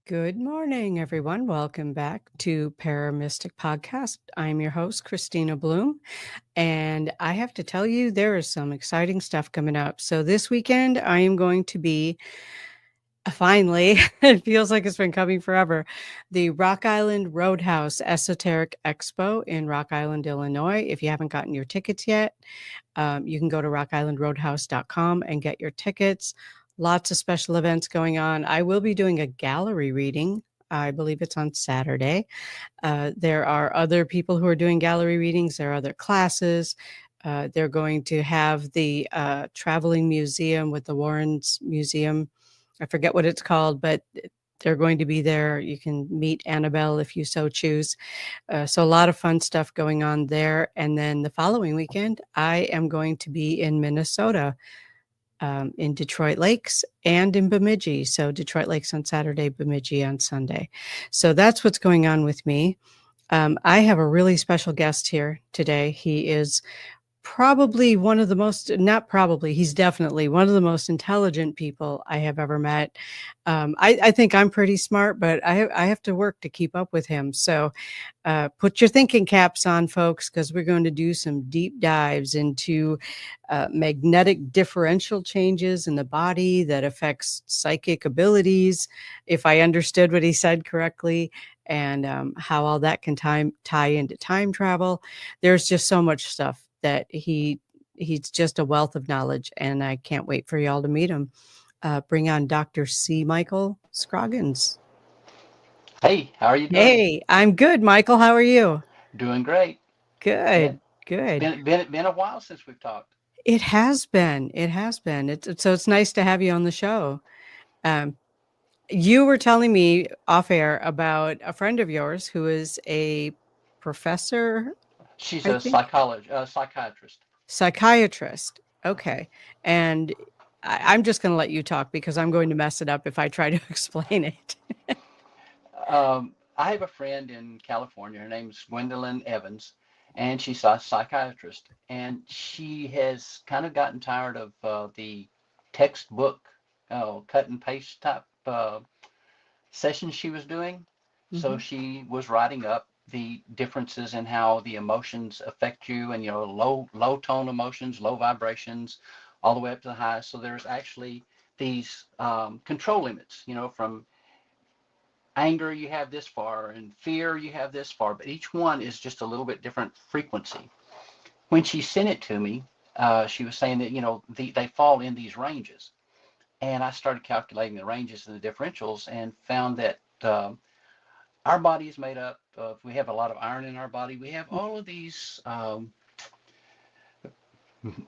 Good morning, everyone. Welcome back to ParaMystic Podcast. I'm your host, Kristina Bloom, and I have to tell you, there is some exciting stuff coming up. So this weekend, I am going to be finally, it feels like it's been coming forever, the Rock Island Roadhouse Esoteric Expo in Rock Island, Illinois. If you haven't gotten your tickets yet, you can go to rockislandroadhouse.com and get your tickets. Lots of special events going on. I will be doing a gallery reading. I believe it's on Saturday. There are other people who are doing gallery readings. There are other classes. They're going to have the traveling museum with the Warrens Museum. I forget what it's called, but they're going to be there. You can meet Annabelle if you so choose. So a lot of fun stuff going on there. And then the following weekend, I am going to be in Minnesota, in Detroit Lakes and in Bemidji. So Detroit Lakes on Saturday, Bemidji on Sunday. So that's what's going on with me. I have a really special guest here today. He is probably one of the most, not probably, he's definitely one of the most intelligent people I have ever met. I think I'm pretty smart, but I have to work to keep up with him. So put your thinking caps on, folks, because we're going to do some deep dives into magnetic differential changes in the body that affects psychic abilities, if I understood what he said correctly, and how all that can tie into time travel. There's just so much stuff that he's just a wealth of knowledge, and I can't wait for y'all to meet him. Bring on Dr. C. Michael Scroggins. Hey, how are you doing? Hey, I'm good, Michael. How are you? Doing great. Good, Been good. been a while since we've talked. It has been. It has been. So it's nice to have you on the show. Um, you were telling me off air about a friend of yours who is a professor, She's I a think, psychiatrist. psychiatrist. Okay. And I'm just going to let you talk because I'm going to mess it up if I try to explain it. I have a friend in California. Her name's Gwendolyn Evans, and she's a psychiatrist. And she has kind of gotten tired of the textbook, cut and paste type sessions she was doing. So Mhm. she was writing up the differences in how the emotions affect you, and low tone emotions, low vibrations, all the way up to the highest. So there's actually these control limits. From anger you have this far, and fear you have this far, but each one is just a little bit different frequency. When she sent it to me, she was saying that they fall in these ranges, and I started calculating the ranges and the differentials, and found that our body is made up of, we have a lot of iron in our body. We have all of these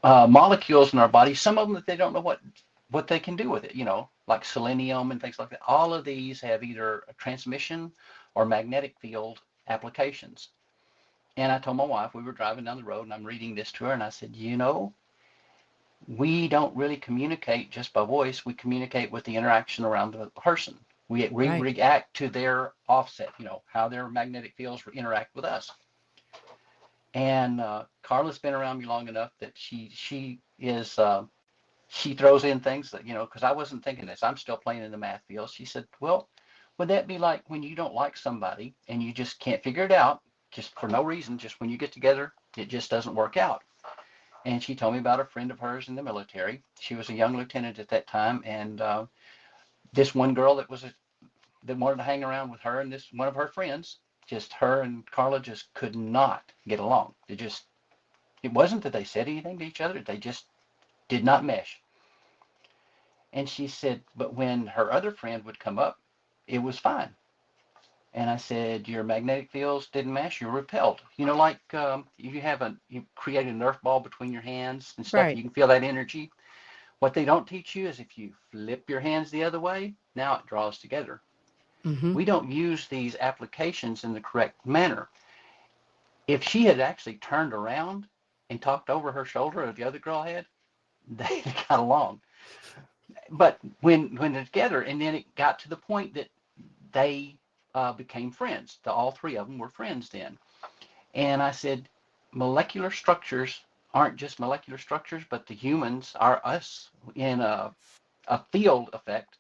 molecules in our body, some of them that they don't know what they can do with it, like selenium and things like that. All of these have either a transmission or magnetic field applications. And I told my wife, we were driving down the road, and I'm reading this to her, and I said, we don't really communicate just by voice. We communicate with the interaction around the person. We Right. react to their offset, how their magnetic fields interact with us. And Carla's been around me long enough that she throws in things that, because I wasn't thinking this. I'm still playing in the math field. She said, well, would that be like when you don't like somebody and you just can't figure it out, just for no reason, just when you get together, it just doesn't work out? And she told me about a friend of hers in the military. She was a young lieutenant at that time, and this one girl that wanted to hang around with her and this one of her friends, just her and Carla just could not get along. It wasn't that they said anything to each other, they just did not mesh. And she said, but when her other friend would come up, it was fine. And I said, your magnetic fields didn't mesh. You're repelled. Like you create a Nerf ball between your hands and stuff. Right. You can feel that energy. What they don't teach you is if you flip your hands the other way, now it draws together. Mhm. We don't use these applications in the correct manner. If she had actually turned around and talked over her shoulder, or the other girl had, they got along. But when they're together, and then it got to the point that they became friends. All three of them were friends then. And I said, molecular structures aren't just molecular structures, but the humans are us in a field effect.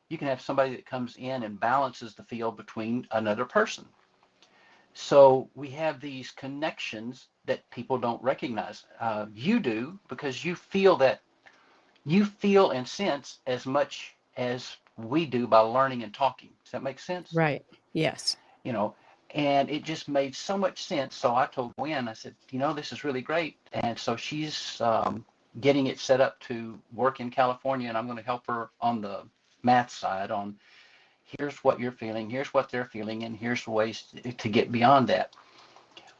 You can have somebody that comes in and balances the field between another person. So we have these connections that people don't recognize. You do, because you feel and sense as much as we do by learning and talking. Does that make sense? Right. Yes. You know, and it just made so much sense. So I told Gwen, I said, this is really great. And so she's getting it set up to work in California, and I'm going to help her on the math side on here's what you're feeling, here's what they're feeling, and here's the ways to get beyond that.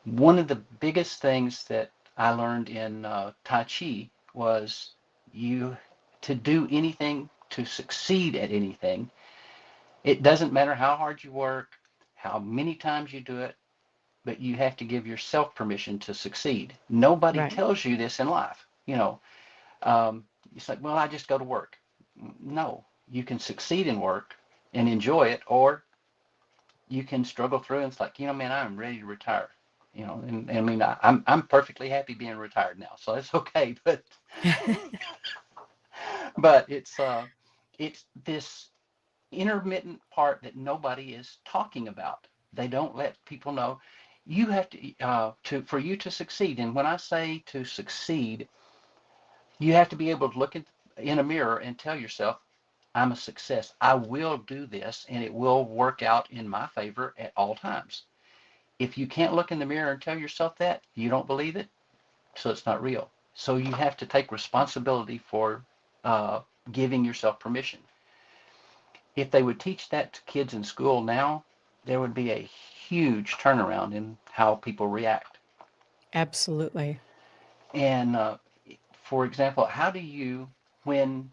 One of the biggest things that I learned in Tai Chi was you to do anything, to succeed at anything, it doesn't matter how hard you work, how many times you do it, but you have to give yourself permission to succeed. Nobody Right. tells you this in life. It's like, well, I just go to work. No, you can succeed in work and enjoy it, or you can struggle through and it's like, man, I'm ready to retire. And I mean, I'm perfectly happy being retired now, so it's okay. But it's this intermittent part that nobody is talking about. They don't let people know. You have to for you to succeed. And when I say to succeed, you have to be able to look in a mirror and tell yourself, I'm a success. I will do this, and it will work out in my favor at all times. If you can't look in the mirror and tell yourself that, you don't believe it, so it's not real. So you have to take responsibility for uh, giving yourself permission. If they would teach that to kids in school now, there would be a huge turnaround in how people react. Absolutely. And for example, how do you, when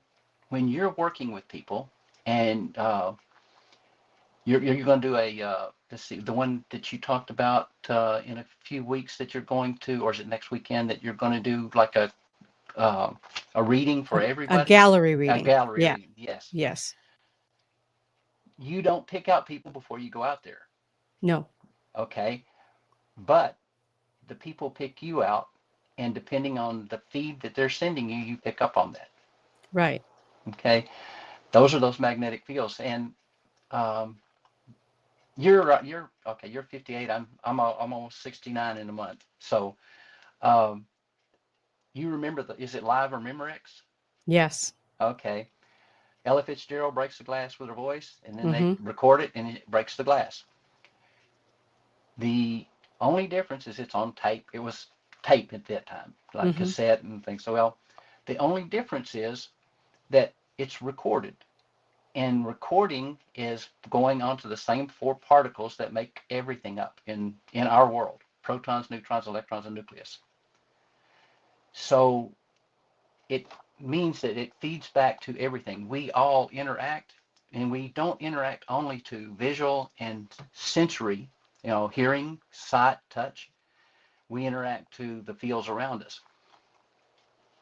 you're working with people and you're going to do let's see, the one that you talked about in a few weeks that you're going to, or is it next weekend that you're going to do like uh, a reading for A everybody? gallery A reading. gallery Yeah. reading, yes. Yes. You don't pick out people before you go out there, No. okay? But the people pick you out, and depending on the feed that they're sending you, you pick up on that, Right. okay? Those are those magnetic fields, and um, you're okay. You're 58. I'm almost 69 in a month. So um, you remember is it Live or Memorex? Yes. Okay. Ella Fitzgerald breaks the glass with her voice, and then they Mm-hmm. record it, and it breaks the glass. The only difference is it's on tape. It was tape at that time, like Mm-hmm. cassette and things. So, well, the only difference is that it's recorded. And recording is going onto the same four particles that make everything up in our world: protons, neutrons, electrons, and nucleus. So it means that it feeds back to everything. We all interact, and we don't interact only to visual and sensory, hearing, sight, touch. We interact to the fields around us.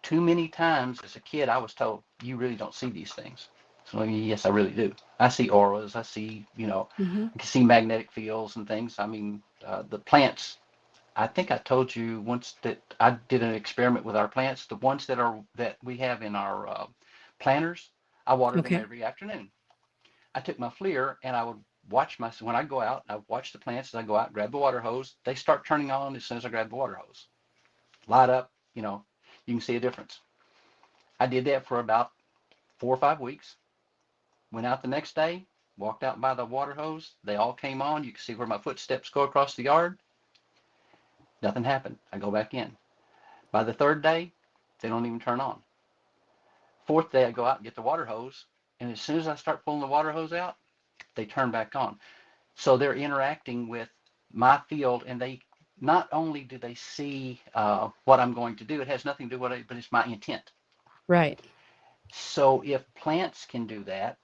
Too many times as a kid, I was told, you really don't see these things. So yes, I really do. I see auras. I see, Mm-hmm. I can see magnetic fields and things. I mean, the plants. I think I told you once that I did an experiment with our plants. The ones that we have in our planters, I watered them Okay. every afternoon. I took my FLIR and I would watch when I go out. I watch the plants as I go out, grab the water hose. They start turning on as soon as I grab the water hose. Light up. You can see a difference. I did that for about 4 or 5 weeks. Went out the next day, walked out by the water hose. They all came on. You can see where my footsteps go across the yard. Nothing happened. I go back in. By the third day, they don't even turn on. Fourth day, I go out and get the water hose. And as soon as I start pulling the water hose out, they turn back on. So they're interacting with my field, and they not only do they see what I'm going to do, it has nothing to do with it, but it's my intent. Right. So if plants can do that,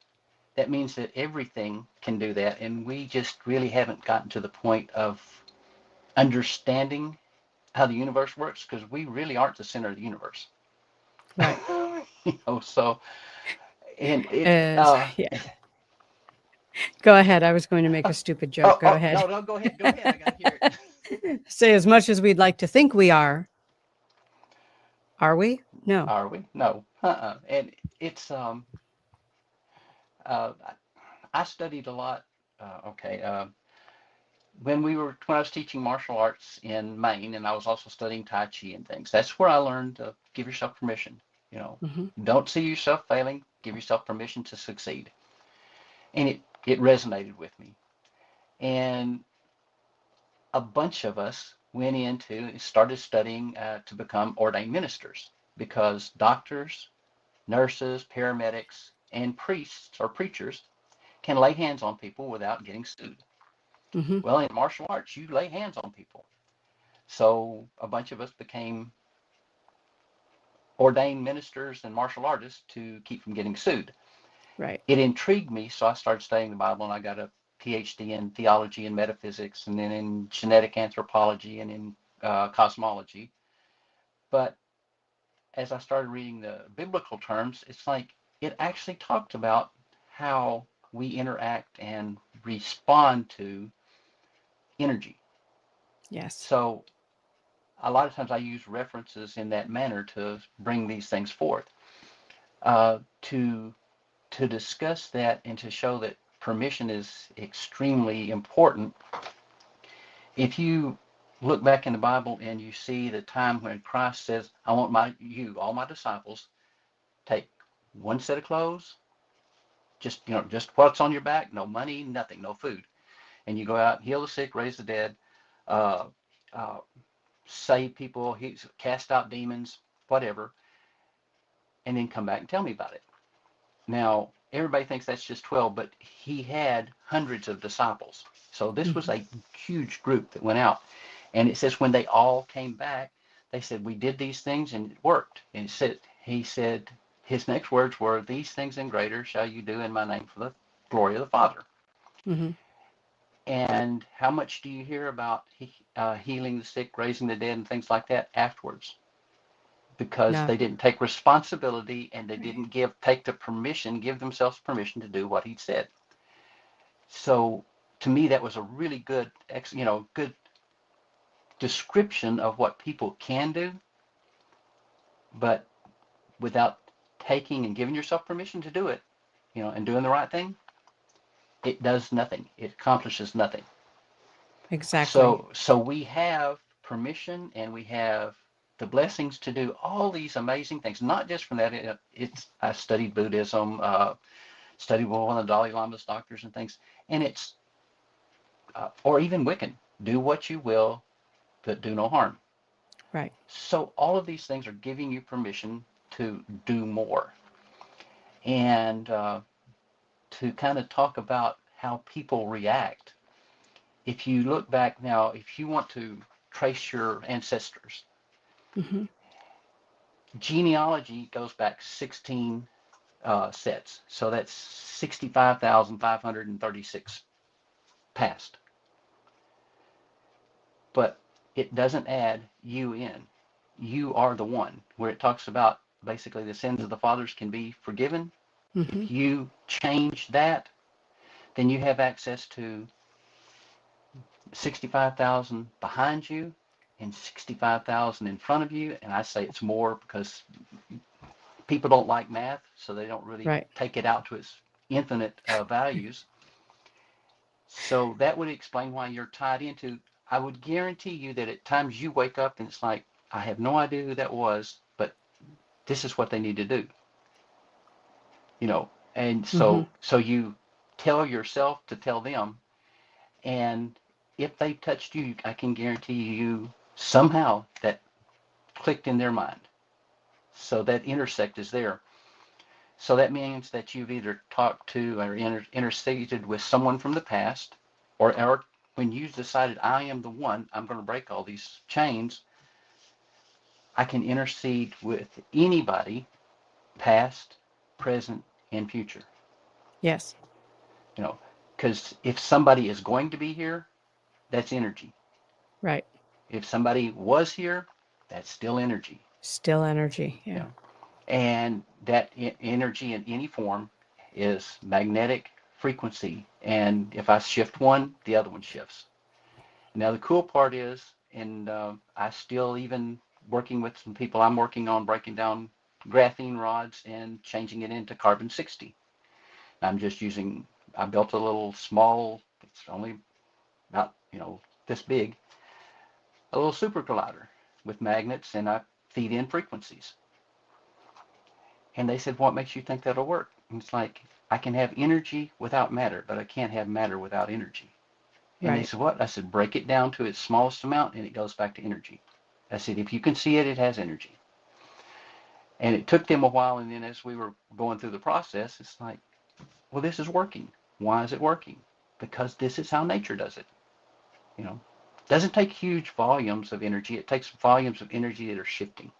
that means that everything can do that. And we just really haven't gotten to the point of understanding how the universe works, because we really aren't the center of the universe. Right. So, and it, As yeah. Go ahead. I was going to make a stupid joke. Go ahead. no, go ahead. Go ahead. I got to hear it. Say, as much as we'd like to think we are we? No. Are we? No. And it's, uh, I studied a lot. Okay. When I was teaching martial arts in Maine, and I was also studying Tai Chi and things, that's where I learned to give yourself permission. You know, Hmm. don't see yourself failing. Give yourself permission to succeed. And it resonated with me. And a bunch of us went into started studying to become ordained ministers because doctors, nurses, paramedics, and priests or preachers can lay hands on people without getting sued. Hmm. Well, in martial arts, you lay hands on people. So a bunch of us became ordained ministers and martial artists to keep from getting sued. Right. It intrigued me, so I started studying the Bible, and I got a PhD in theology and metaphysics, and then in genetic anthropology and in cosmology. But as I started reading the biblical terms, it's like it actually talked about how we interact and respond to energy. Yes. So a lot of times I use references in that manner to bring these things forth, to discuss that and to show that permission is extremely important. If you look back in the Bible and you see the time when Christ says, I want all my disciples, take one set of clothes, just what's on your back, no money, nothing, no food. And you go out, heal the sick, raise the dead, uh, uh, save people, cast out demons, whatever, and then come back and tell me about it. Now, everybody thinks that's just 12, but he had hundreds of disciples. So this was Hmm. a huge group that went out. And it says when they all came back, they said, we did these things and it worked. And he said, his next words were, these things and greater shall you do in my name for the glory of the Father. Hmm. And how much do you hear about healing the sick, raising the dead, and things like that afterwards? Because No. they didn't take responsibility and they Right. didn't give themselves permission to do what he said. So to me, that was a really good description of what people can do, but without taking and giving yourself permission to do it, and doing the right thing, it does nothing. It accomplishes nothing. Exactly. So we have permission and we have the blessings to do all these amazing things. Not just from that. I studied Buddhism, studied with one of the Dalai Lama's doctors and things, and it's or even Wiccan. Do what you will, but do no harm. Right. So all of these things are giving you permission to do more, and to kind of talk about how people react. If you look back now, if you want to trace your ancestors, Hmm. genealogy goes back 16 sets. So that's 65,536 past. But it doesn't add you in. You are the one, where it talks about basically the sins of the fathers can be forgiven. Hmm. If you change that, then you have access to 65,000 behind you and 65,000 in front of you. And I say it's more because people don't like math, so they don't really Right. take it out to its infinite values. So that would explain why you're tied into. I would guarantee you that at times you wake up and it's like, I have no idea who that was, but this is what they need to do, And Hmm. so you tell yourself to tell them, and if they touched you, I can guarantee you somehow that clicked in their mind. So that intersect is there. So that means that you've either talked to or interceded with someone from the past, or when you decided, I am the one, I'm going to break all these chains, I can intercede with anybody, past, present, and future. Yes. You know, because if somebody is going to be here, that's energy. Right. If somebody was here, that's still energy. Still energy. You Yeah. know, and that energy in any form is magnetic frequency. And if I shift one, the other one shifts. Now the cool part is, and I still even working with some people, I'm working on breaking down graphene rods and changing it into carbon 60. I'm just using, I built a little small, it's only about, this big, a little super collider with magnets, and I feed in frequencies. And they said, what makes you think that'll work? And it's like, I can have energy without matter, but I can't have matter without energy. And they Right. said, what? I said, break it down to its smallest amount, and it goes back to energy. I said, if you can see it, it has energy. And it took them a while, and then as we were going through the process, it's like, well, this is working. Why is it working? Because this is how nature does it. You know, it doesn't take huge volumes of energy. It takes volumes of energy that are shifting.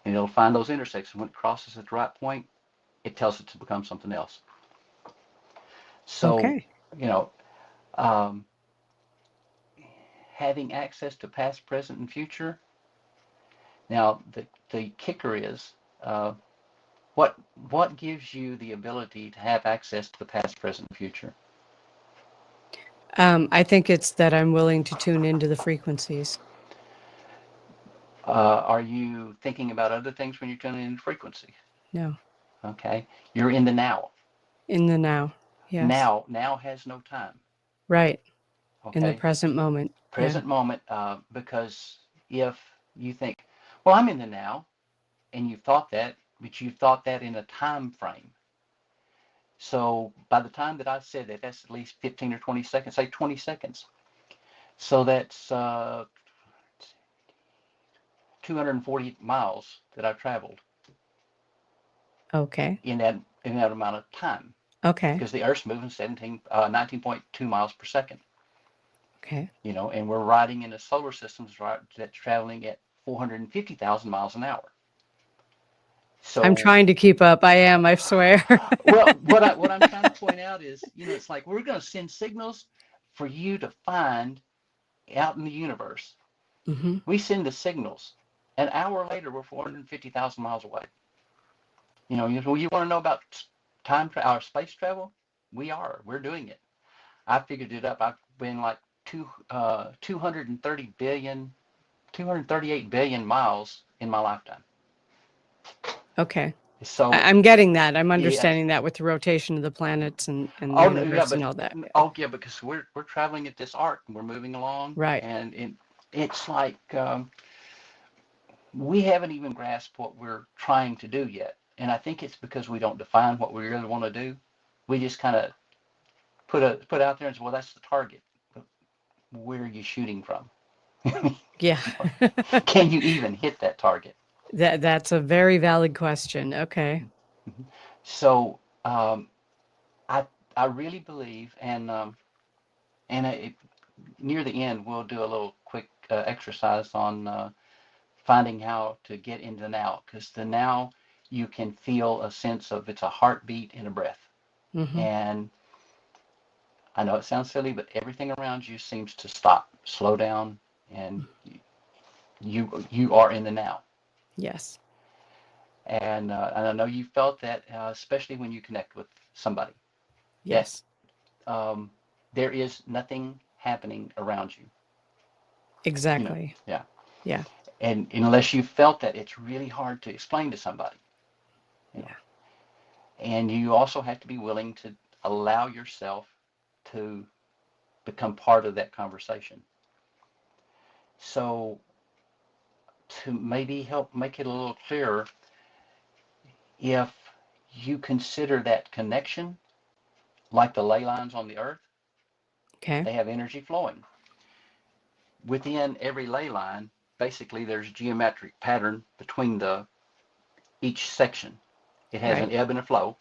And it'll find those intersections. When it crosses at the right point, it tells it to become something else. So, Okay. you know, um, having access to past, present, and future. Now, the kicker is, uh, what what gives you the ability to have access to the past, present, and future? I think it's that I'm willing to tune into the frequencies. Are you thinking about other things when you're tuning into frequency? No, Okay, you're in the now. in the now. Yes. Now has no time. Right. In the Okay, present moment. Yeah. present moment. Because if you think, well, I'm in the now, and you've thought that, but you've thought that in a time frame. So by the time that I said that, that's at least 15 or 20 seconds. Say 20 seconds. So that's 240 miles that I've traveled Okay. in that amount of time, Okay. because the Earth's moving 19.2 miles per second. Okay. And we're riding in a solar system that's traveling at 450,000 miles an hour. I'm So, trying to keep up. I am, I swear. well, what I'm trying to point out is, it's like we're going to send signals for you to find out in the universe. Hmm. We send the signals. An hour later, we're 450,000 miles away. You want to know about our space travel? We're doing it. I figured it up. I've been like 230 billion, 238 billion miles in my lifetime. Okay. So, I'm getting that. I'm yeah. understanding that with the rotation of the planets and the Oh, no, yeah, universe and but all that. oh, yeah, because we're traveling at this arc and we're moving along, Right. and it's like, we haven't even grasped what we're trying to do yet. And I think it's because we don't define what we really want to do. We just kind of put out there and say, well, that's the target. But where are you shooting from? Yeah. Can you even hit that target? That's a very valid question. Okay. So, I I really believe, and near the end we'll do a little quick exercise on finding how to get into the now, because the now, you can feel a sense of, it's a heartbeat and a breath. Hmm. And I know it sounds silly, but everything around you seems to stop, slow down, and you are in the now. Yes. And I know you felt that, especially when you connect with somebody, that Yes. um, there is nothing happening around you. Exactly. Yeah. Yeah. And unless you felt that, it's really hard to explain to somebody. You know. Yeah. And you also have to be willing to allow yourself to become part of that conversation. So, to maybe help make it a little clearer, if you consider that connection like the ley lines on the earth, Okay. they have energy flowing. Within every ley line, basically there's a geometric pattern between each section. It has Right. an ebb and a flow.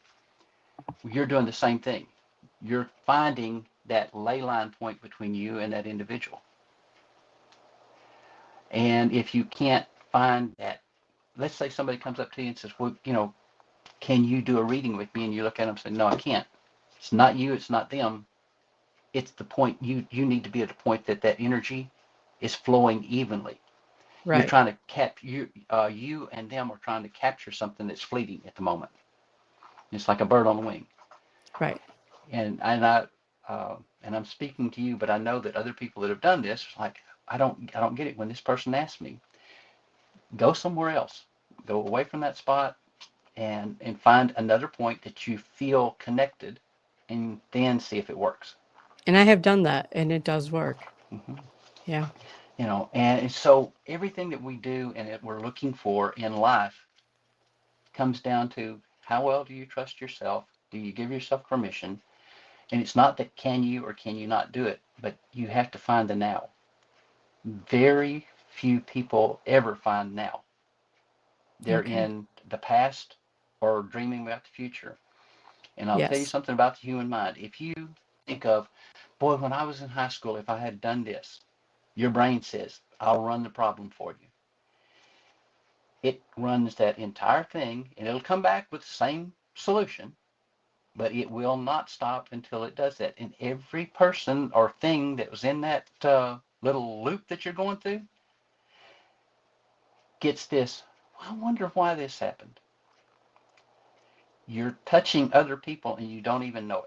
You're doing the same thing. You're finding that ley line point between you and that individual. And if you can't find that, let's say somebody comes up to you and says, well, can you do a reading with me? And you look at them and say, no, I can't. It's not you, it's not them. It's the point, you need to be at the point that energy is flowing evenly. You're Right. trying to you and them are trying to capture something that's fleeting at the moment. It's like a bird on the wing. Right. And I'm speaking to you, but I know that other people that have done this, like, I don't get it. When this person asks me, go somewhere else, go away from that spot, and find another point that you feel connected, and then see if it works. And I have done that, and it does work. Hmm. Yeah. And so everything that we do and that we're looking for in life comes down to, how well do you trust yourself? Do you give yourself permission? And it's not that can you or can you not do it, but you have to find the now. Very few people ever find now. They're Okay. in the past or dreaming about the future. And I'll tell you Yes. something about the human mind. If you think of, boy, when I was in high school, if I had done this, your brain says, I'll run the problem for you. It runs that entire thing, and it'll come back with the same solution, but it will not stop until it does that. And every person or thing that was in that little loop that you're going through gets this, I wonder why this happened. You're touching other people and you don't even know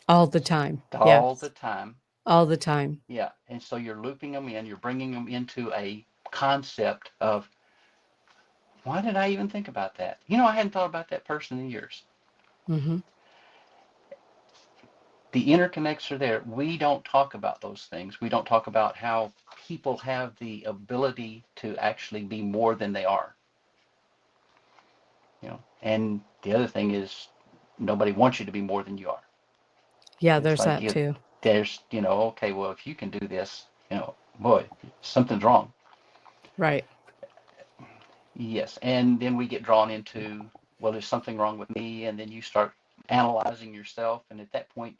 All the time. it all the Yes. time. All the time. Yeah. And so you're looping them in, you're bringing them into a concept of, why did I even think about that? I hadn't thought about that person in years. Hmm. The interconnects are there. We don't talk about those things. We don't talk about how people have the ability to actually be more than they are. And the other thing is, nobody wants you to be more than you are. Yeah, It's there's like, that too. okay, well, if you can do this, boy, something's wrong. Right. Yes. And then we get drawn into, well, there's something wrong with me. And then you start analyzing yourself. And at that point,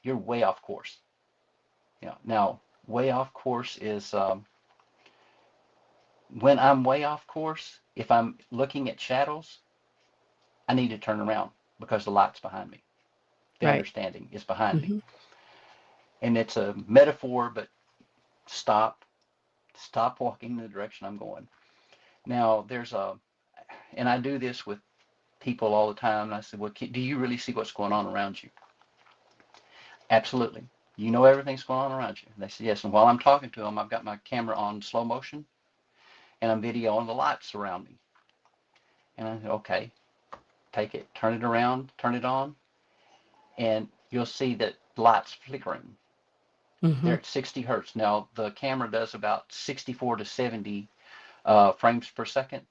you're way off course. Now, way off course is, when I'm way off course, if I'm looking at shadows, I need to turn around because the light's behind me. The Right. understanding is behind me. Hmm. And it's a metaphor, but stop, stop walking in the direction I'm going. Now, and I do this with people all the time. And I said, well, do you really see what's going on around you? Absolutely. You know everything's going on around you. And they said, yes. And while I'm talking to them, I've got my camera on slow motion and I'm videoing the lights around me. And I said, okay, take it, turn it around, turn it on, and you'll see that lights flickering. Hmm. They're at 60 hertz. Now, the camera does about 64 to 70 frames per second.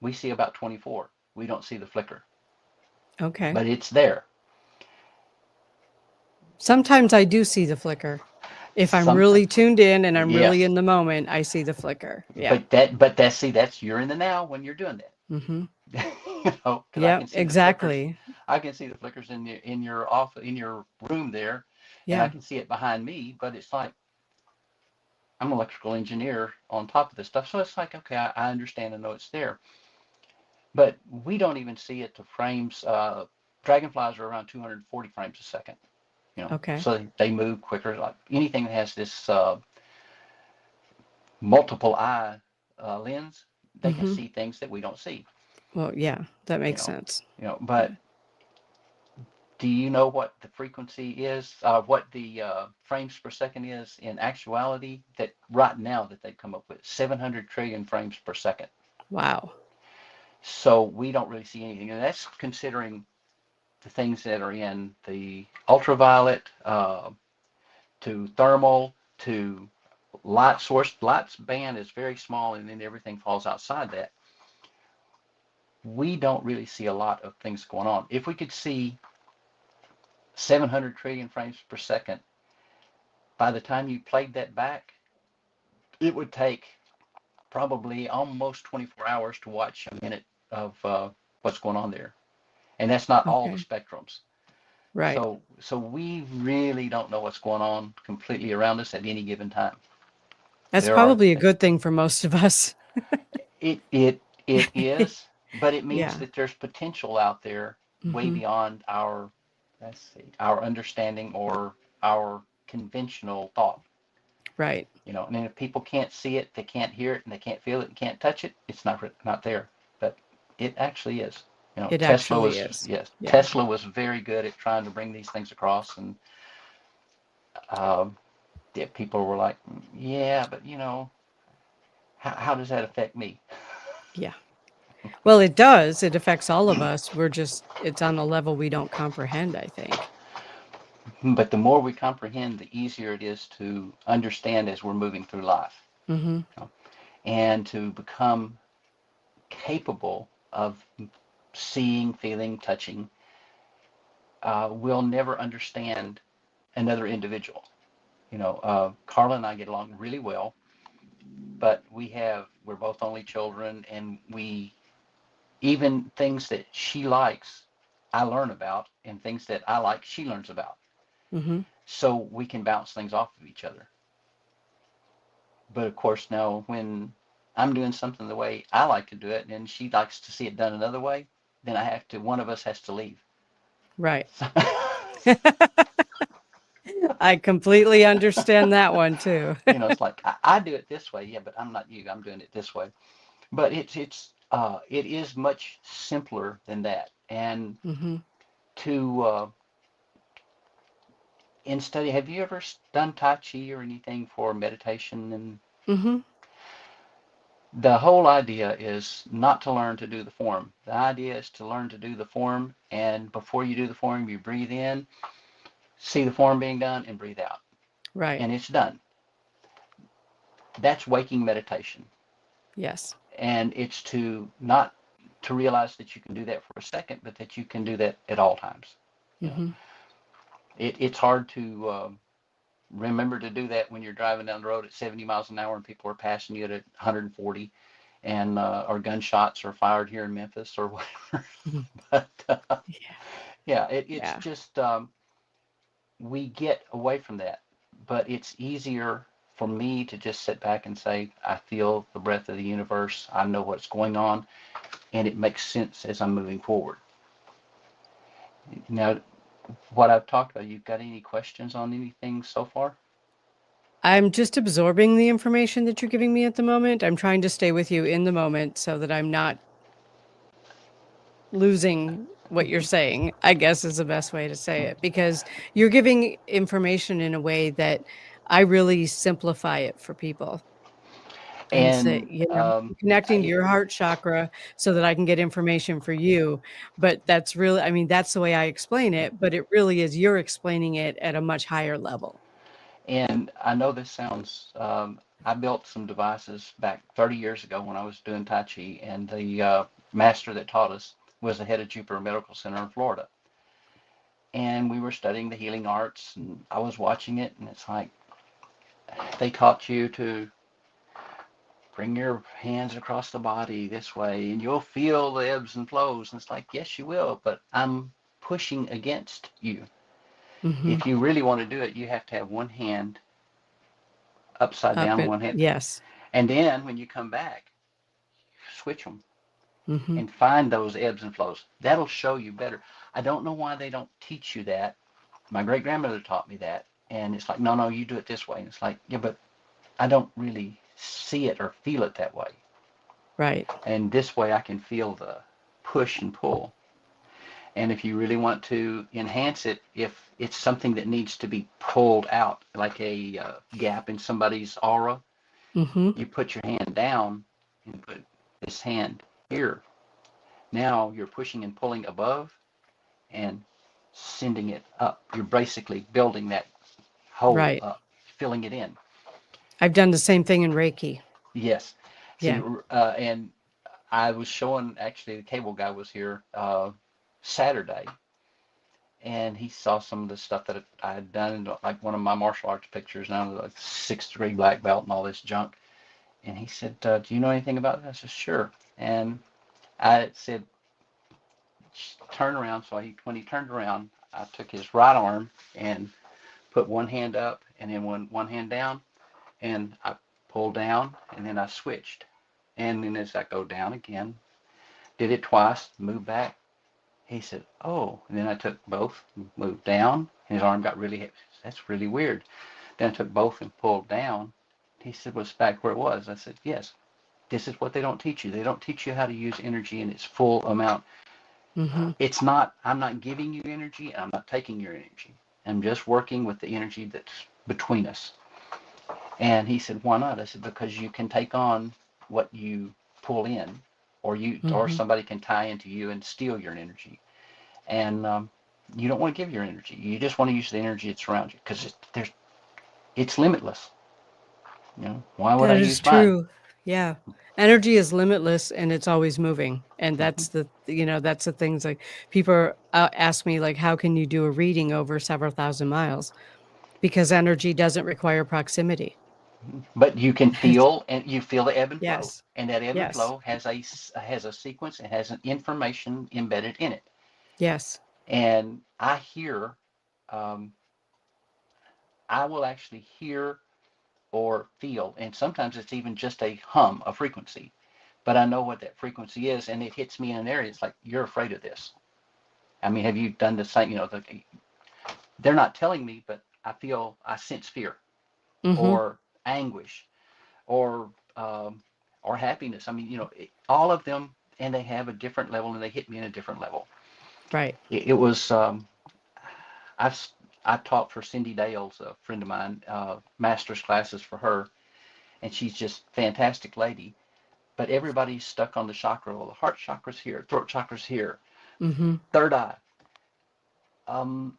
We see about 24. We don't see the flicker, Okay. but it's there. Sometimes I do see the flicker. If I'm Sometimes, really tuned in and I'm really yes, in the moment, I see the flicker. Yeah. but you're in the now when you're doing that. Hmm. Because I Yep. can see the flickers. Exactly. I can see the flickers in your office, in your room there, and I Yeah. can see it behind me. But it's like, I'm an electrical engineer on top of this stuff, so it's like, okay, I understand and know it's there. But we don't even see it to frames. Dragonflies are around 240 frames a second. Okay. So they move quicker. Like anything that has this multiple eye lens, they can Hmm. see things that we don't see. Well, yeah, that You makes know, sense. But Yeah. do you know what the frequency is? What the frames per second is in actuality? That right now that they've come up with 700 trillion frames per second. Wow. So we don't really see anything, and that's considering the things that are in the ultraviolet, to thermal, to light source. Light's band is very small, and then everything falls outside that. We don't really see a lot of things going on. If we could see 700 trillion frames per second, by the time you played that back, it would take probably almost 24 hours to watch a minute of what's going on there. And that's not all the Okay. spectrums. Right. So we really don't know what's going on completely around us at any given time. That's There are probably a good thing for most of us. it is, but it means Yeah. that there's potential out there way Hmm. beyond our, let's see, our understanding or our conventional thought. Right. And if people can't see it, they can't hear it, and they can't feel it, and can't touch it, it's not there. But it actually is. It Tesla actually was, is. yes, Yeah. Tesla was very good at trying to bring these things across, and um, yeah, people were like, yeah, but how does that affect me? Yeah. Well, it does. It affects all of us. It's on a level we don't comprehend, I think. But the more we comprehend, the easier it is to understand as we're moving through life, Mm-hmm. you know, and to become capable of seeing, feeling, touching. We'll never understand another individual. Carla and I get along really well, but we're both only children, and even things that she likes, I learn about, and things that I like, she learns about. Mm-hmm. So we can bounce things off of each other. But of course, now when I'm doing something the way I like to do it, and she likes to see it done another way, then one of us has to leave. Right. I completely understand that one too. It's like I do it this way, yeah, but I'm not you. I'm doing it this way. But it is much simpler than that. And Mm-hmm. to in study, have you ever done Tai Chi or anything for meditation? And Mm-hmm. the whole idea is not to learn to do the form. The idea is to learn to do the form, and before you do the form, you breathe in, see the form being done, and breathe out, Right. and it's done. That's waking meditation, Yes. and it's to not to realize that you can do that for a second, but that you can do that at all times. You know, Mm-hmm. it's hard to remember to do that when you're driving down the road at 70 miles an hour and people are passing you at 140, and or gunshots are fired here in Memphis or whatever. Mm-hmm. But Yeah. yeah, it's Yeah. just we get away from that. But it's easier for me to just sit back and say, I feel the breath of the universe. I know what's going on, and it makes sense as I'm moving forward. Now, what I've talked about, you've got any questions on anything so far? I'm just absorbing the information that you're giving me at the moment. I'm trying to stay with you in the moment so that I'm not losing what you're saying, I guess is the best way to say it, because you're giving information in a way that I really simplify it for people and say, And connecting to it, your heart chakra so that I can get information for you. But that's really, I mean, that's the way I explain it, but it really is you're explaining it at a much higher level. and I know this sounds, I built some devices back 30 years ago when I was doing Tai Chi, and the master that taught us was the head of Jupiter Medical Center in Florida. And we were studying the healing arts, and I was watching it, and it's like they taught you to bring your hands across the body this way, and you'll feel the ebbs and flows. And it's like, yes, you will, but I'm pushing against you. Hmm. If you really want to do it, you have to have one hand upside Up down, it. one hand. Yes. And then when you come back, switch them Hmm. and find those ebbs and flows. That'll show you better. I don't know why they don't teach you that. My great grandmother taught me that. And it's like, no, no, you do it this way. And it's like, yeah, but I don't really see it or feel it that way. Right. And this way I can feel the push and pull. And if you really want to enhance it, if it's something that needs to be pulled out, like a gap in somebody's aura, Hmm. you put your hand down and put this hand here. Now you're pushing and pulling above and sending it up. You're basically building that hole Right. up, filling it in. I've done the same thing in Reiki. Yes. See, Yeah. and I was showing, actually, the cable guy was here Saturday, and he saw some of the stuff that I had done, like one of my martial arts pictures, and I was like 6th degree black belt and all this junk. And he said, do you know anything about that? I said, sure. And I said, turn around. So when he turned around, I took his right arm and put one hand up and then one hand down, and I pulled down, and then I switched. And then as I go down again, did it twice, moved back. He said, oh. And then I took both, moved down, and his arm got really heavy. That's really weird. Then I took both and pulled down. He said, well, it's back where it was. I said, yes. This is what they don't teach you. They don't teach you how to use energy in its full amount. Hmm. It's not, I'm not giving you energy, and I'm not taking your energy. I'm just working with the energy that's between us. And he said, why not? I said, because you can take on what you pull in. or Mhm. somebody can tie into you and steal your energy. And you don't want to give your energy. You just want to use the energy that's around you because it's limitless. Why would I That is use mine? true. Yeah. Energy is limitless and it's always moving. And Hmm. that's the things like people ask me, like, how can you do a reading over several thousand miles? Because energy doesn't require proximity. But you can feel, and you feel the ebb and flow, Yes. and that ebb and Yes. flow has a sequence. It has an information embedded in it. Yes. And um, I will actually hear or feel, and sometimes it's even just a hum, a frequency. But I know what that frequency is, and it hits me in an area. It's like, you're afraid of this. I mean, have you done the same? They're not telling me, but I sense fear Mhm. or anguish or happiness. I mean, all of them, and they have a different level, and they hit me in a different level. Right. It was I've I taught for Cindy Dale's a friend of mine, master's classes for her, and she's just a fantastic lady. But everybody's stuck on the chakra. Well, the heart chakra's here, throat chakra's here, Mhm. third eye.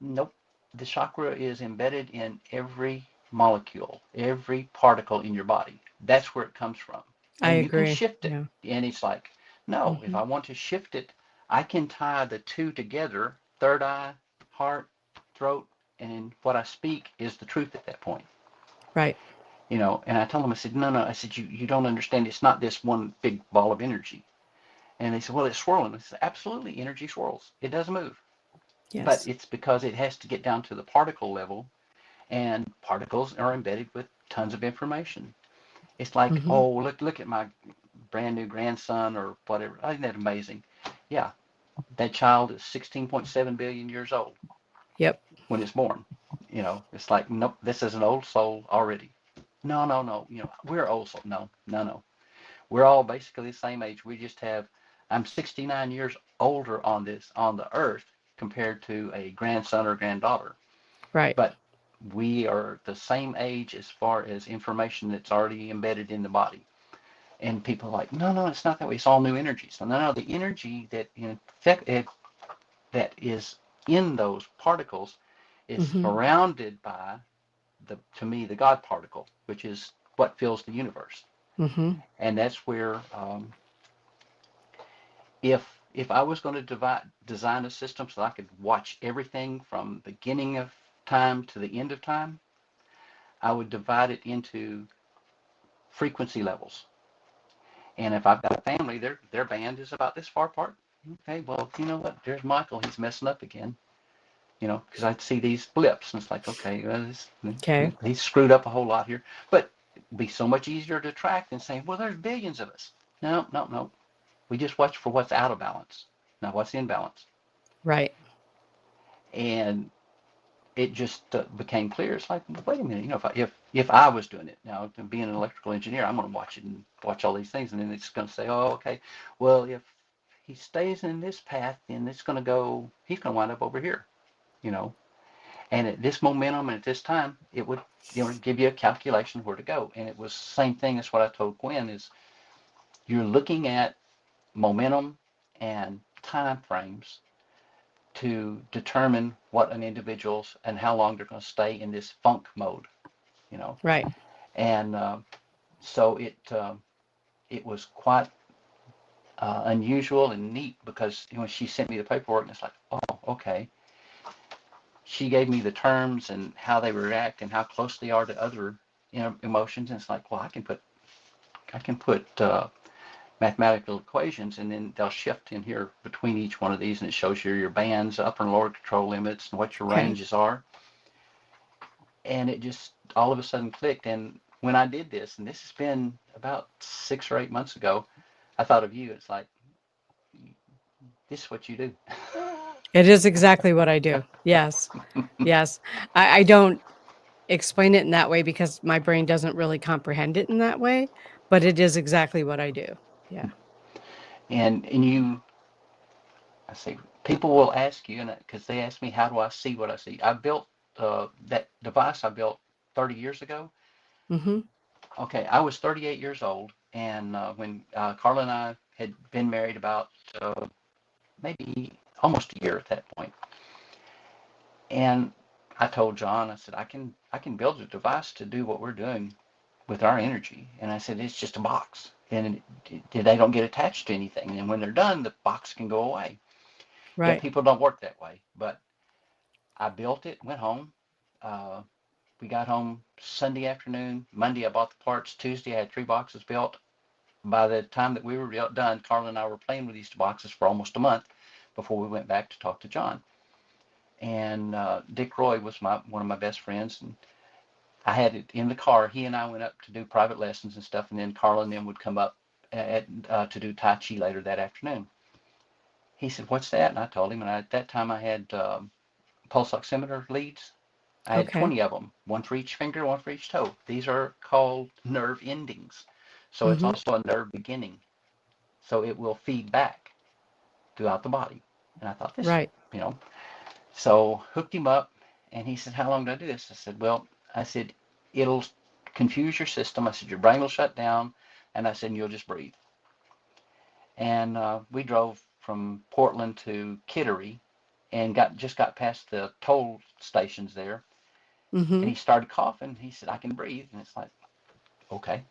Nope. The chakra is embedded in every molecule, every particle in your body. That's where it comes from. I And you can agree. shift it. Yeah. And it's like, no, if Mhm. I want to shift it, I can tie the two together, third eye, heart, throat, and what I speak is the truth at that point. Right. And I told them, I said, no, no, I said, you don't understand. It's not this one big ball of energy. And they said, well, it's swirling. I said, absolutely, energy swirls. It does move. But Yes. it's because it has to get down to the particle level, and particles are embedded with tons of information. It's like, Mhm. oh, look at my brand new grandson or whatever. Isn't that amazing? Yeah, that child is 16.7 billion years old Yep. when it's born. It's like, nope, this is an old soul already. No, no, no. We're old soul. No, no, no. We're all basically the same age. I'm 69 years older on the earth compared to a grandson or granddaughter. Right. But we are the same age as far as information that's already embedded in the body. And people are like, no, no, it's not that way. It's all new energy. So no, no, the energy that is in those particles is Mhm. surrounded by to me, the God particle, which is what fills the universe. Mhm. And that's where, if I was going to design a system so I could watch everything from the beginning of time to the end of time, I would divide it into frequency levels. And if I've got a family, their band is about this far apart. Okay, well, you know what? There's Michael. He's messing up again. Because I'd see these blips, and it's like, okay, well, Okay. he's screwed up a whole lot here. But it'd be so much easier to track than saying, well, there's billions of us. No, no, no. We just watch for what's out of balance, not what's in balance. Right. And it just became clear. It's like, well, wait a minute. If I was doing it now, being an electrical engineer, I'm going to watch it and watch all these things, and then it's going to say, oh, okay, well, if he stays in this path, then it's going to go. He's going to wind up over here. You know, and at this momentum and at this time, it would give you a calculation of where to go. And it was the same thing as what I told Gwen is you're looking at momentum and time frames to determine what an individual's and how long they're going to stay in this funk mode, you know. Right. And so it was quite unusual and neat because she sent me the paperwork and it's like, oh, okay. She gave me the terms and how they react and how close they are to other emotions. And it's like, well, I can put mathematical equations, and then they'll shift in here between each one of these, and it shows you your bands, upper and lower control limits, and what your Okay. ranges are. And it just all of a sudden clicked. And when I did this, and this has been about 6 or 8 months ago, I thought of you. It's like, this is what you do. It is exactly what I do. Yes. Yes. I don't explain it in that way because my brain doesn't really comprehend it in that way, but it is exactly what I do. Yeah. And I say, people will ask you, and because they ask me, how do I see what I see? I built that device I built 30 years ago. Mhm. Okay, I was 38 years old, and when Carla and I had been married about maybe almost a year at that point. And I told John, I said, I can build a device to do what we're doing with our energy. And I said, it's just a box. And they don't get attached to anything. And when they're done, the box can go away. Yeah, Right. people don't work that way. But I built it, went home. Uh, we got home Sunday afternoon. Monday, I bought the parts. Tuesday, I had 3 boxes built. By the time that we were done, Carla and I were playing with these boxes for almost a month before we went back to talk to John. And Dick Roy was one of my best friends, and I had it in the car. He and I went up to do private lessons and stuff, and then Carla and them would come up to do Tai Chi later that afternoon. He said, "What's that?" And I told him, and at that time I had pulse oximeter leads. I had Okay. 20 of them, one for each finger, one for each toe. These are called nerve endings. So it's Mhm. also a nerve beginning. So it will feed back throughout the body. And I thought this, Right. you know, so hooked him up, and he said, "How long do I do this?" I said, "Well," I said, "it'll confuse your system." I said, "Your brain will shut down," and I said, "You'll just breathe." And we drove from Portland to Kittery, and just got past the toll stations there, and Mhm. he started coughing. He said, "I can breathe," and it's like, okay,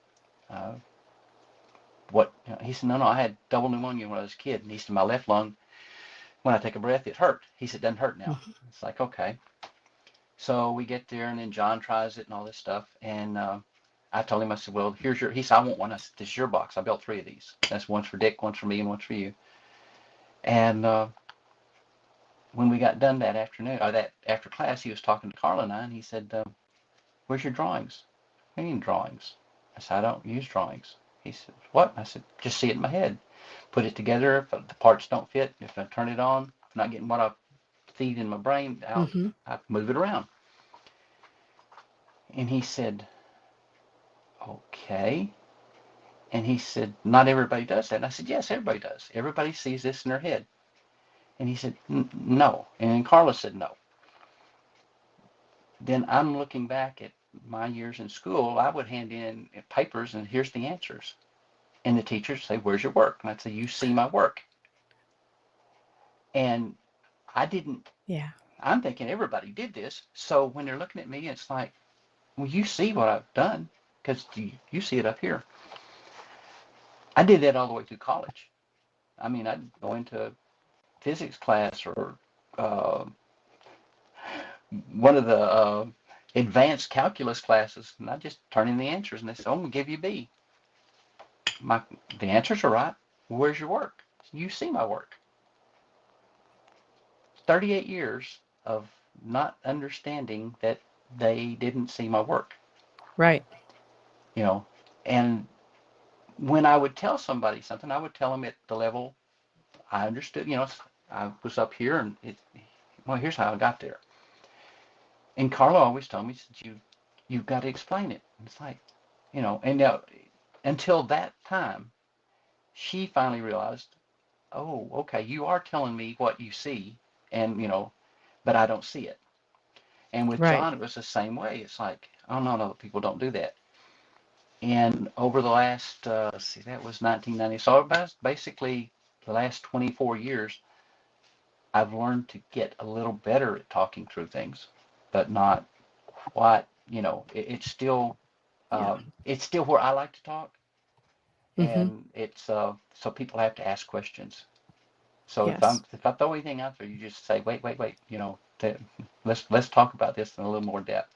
uh, what? He said, "No, no, I had double pneumonia when I was a kid," and he said, "My left lung, when I take a breath, it hurt." He said, "It doesn't hurt now." Mhm. It's like, okay. So we get there, and then John tries it and all this stuff. And I told him, I said, "Well, here's your," he said, "I want one." I said, "This is your box. I built 3 of these. That's one's for Dick, one's for me, and one's for you." And when we got done that afternoon, or that after class, he was talking to Carla and I, and he said, "Where's your drawings?" "What do you mean drawings?" I said, "I don't use drawings." He said, "What?" I said, "Just see it in my head. Put it together. If the parts don't fit, if I turn it on, if I'm not getting what I feed in my brain out, Mhm. I move it around." And he said, "Okay." And he said, "Not everybody does that." And I said, "Yes, everybody does. Everybody sees this in their head." And he said, "No." And then Carla said, "No." Then I'm looking back at my years in school. I would hand in papers, and here's the answers. And the teachers say, "Where's your work?" And I'd say, "You see my work." And I didn't, Yeah. I'm thinking everybody did this. So when they're looking at me, it's like, well, you see what I've done because you see it up here. I did that all the way through college. I mean, I'd go into physics class or uh, one of the advanced calculus classes, and I just turn in the answers, and they say, "Oh, I'm gonna give you B." My The answers are right. Where's your work? You see my work. 38 years of not understanding that they didn't see my work, Right. you know. And when I would tell somebody something, I would tell them at the level I understood. I was up here, and well, here's how I got there. And Carla always told me, she said, you've got to explain it. And it's like, and now until that time, she finally realized, oh, okay, you are telling me what you see, and but I don't see it. And with Right. John, it was the same way. It's like, oh no, no, people don't do that. And over the last, let's see, that was 1990. So basically the last 24 years, I've learned to get a little better at talking through things, but not quite. Yeah. It's still where I like to talk, Mhm. and it's so people have to ask questions. So Yes. if I throw anything out there, you just say, wait, wait, wait. Let's talk about this in a little more depth.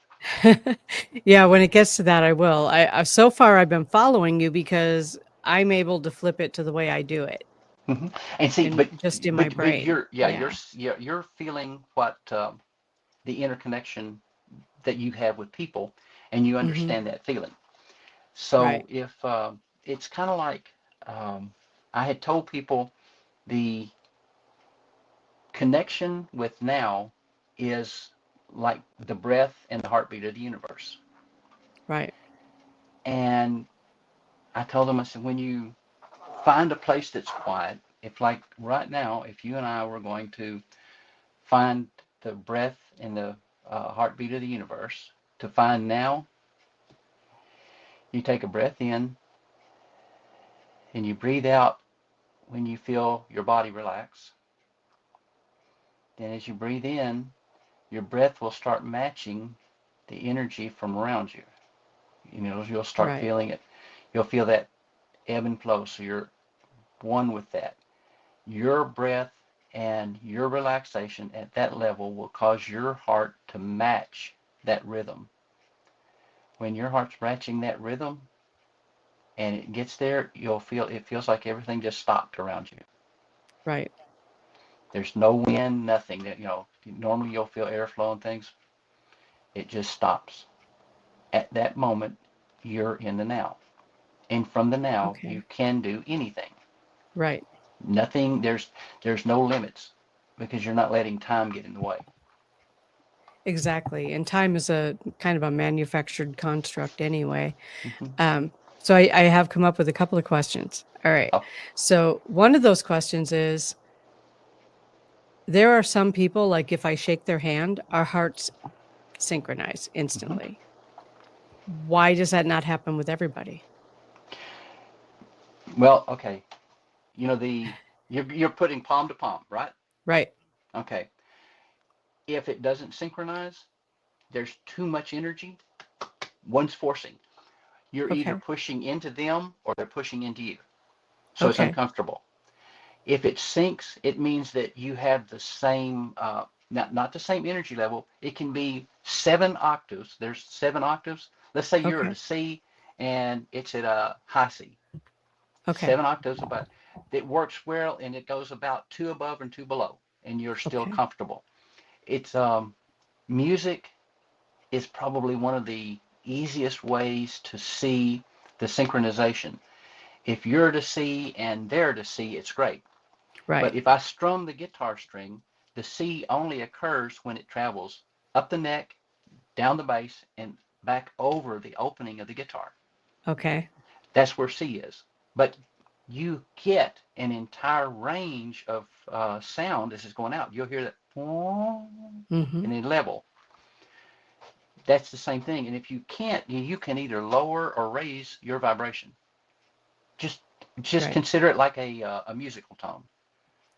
Yeah, when it gets to that, I will. So far I've been following you because I'm able to flip it to the way I do it Hmm. And see, and just in my but brain. Yeah. you're feeling what the interconnection that you have with people, and you Mhm. understand that feeling. So Right. if it's kind of like I had told people, the connection with now is like the breath and the heartbeat of the universe. Right. And I told them, I said, when you find a place that's quiet, if like right now, if you and I were going to find the breath and the heartbeat of the universe, to find now, you take a breath in and you breathe out when you feel your body relax, then as you breathe in, your breath will start matching the energy from around you. You know, you'll start Right. feeling it. You'll feel that ebb and flow. So you're one with that. Your breath and your relaxation at that level will cause your heart to match that rhythm. When your heart's matching that rhythm and it gets there, you'll feel it feels like everything just stopped around you. Right. There's no wind, nothing. That normally you'll feel airflow and things. It just stops. At that moment, you're in the now. And from the now, you Okay. can do anything. Right. Nothing, there's no limits because you're not letting time get in the way. Exactly. And time is a kind of a manufactured construct anyway. Mm-hmm. So I have come up with a couple of questions. All right. Oh, So one of those questions is, there are some people, like if I shake their hand, our hearts synchronize mm-hmm. instantly. Why does that not happen with everybody? Well, okay. You're putting palm to palm, right? Right. Okay. If it doesn't synchronize, there's too much energy. One's forcing. You're either Okay. pushing into them or they're pushing into you. So it's Okay. uncomfortable. If it syncs, it means that you have the same, not the same energy level. It can be 7 octaves. There's 7 octaves. Let's say you're at a Okay. C and it's at a high C. Okay. 7 octaves about it works well, and it goes about two above and two below, and you're still Okay. comfortable. It's music is probably one of the easiest ways to see the synchronization. If you're to C and they're to C, it's great. But Right. if I strum the guitar string, the C only occurs when it travels up the neck, down the bass, and back over the opening of the guitar. Okay. That's where C is. But you get an entire range of sound as it's going out. You'll hear that Mm-hmm. in a level. That's the same thing. And if you can't, you can either lower or raise your vibration. Just just Right. consider it like a musical tone.